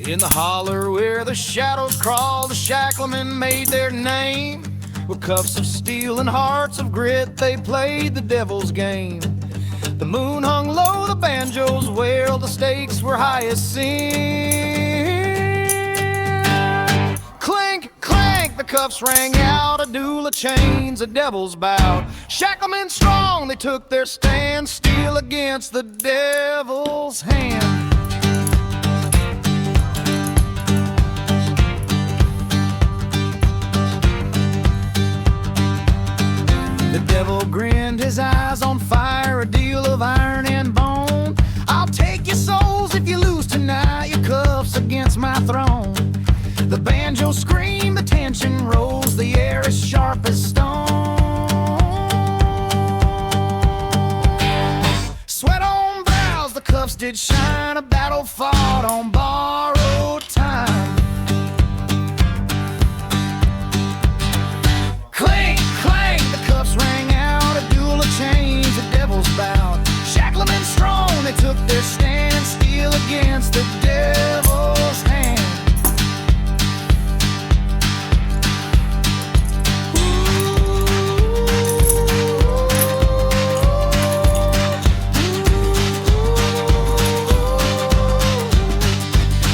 In the holler where the shadows crawl, the shacklemen made their name. With cuffs of steel and hearts of grit, they played the devil's game. The moon hung low, the banjos wailed, the stakes were high as sin. Clink, clank, the cuffs rang out, a duel of chains, a devil's bout. Shacklemen strong, they took their stand, steel against the devil's hand. The devil grinned, his eyes on fire, a deal of iron and bone. I'll take your souls if you lose tonight, your cuffs against my throne. The banjo screamed, the tension rose, the air as sharp as stone. Sweat on brows, the cuffs did shine, a battle fought on borrowed time. Clink, clank, the cuffs rang out, a duel of chains, a devil's bout. Shacklemen strong, they took their stand, steel against the devil's hand.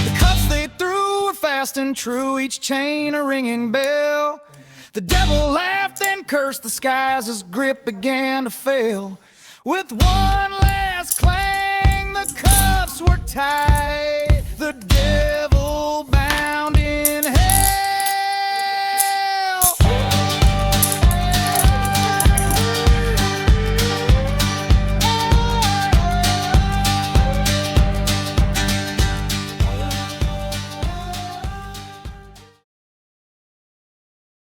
The cuffs they threw were fast and true, each chain a ringing bell. The devil laughed and cursed the skies, his grip began to fail. With one last clang, the cuffs were tied. The devil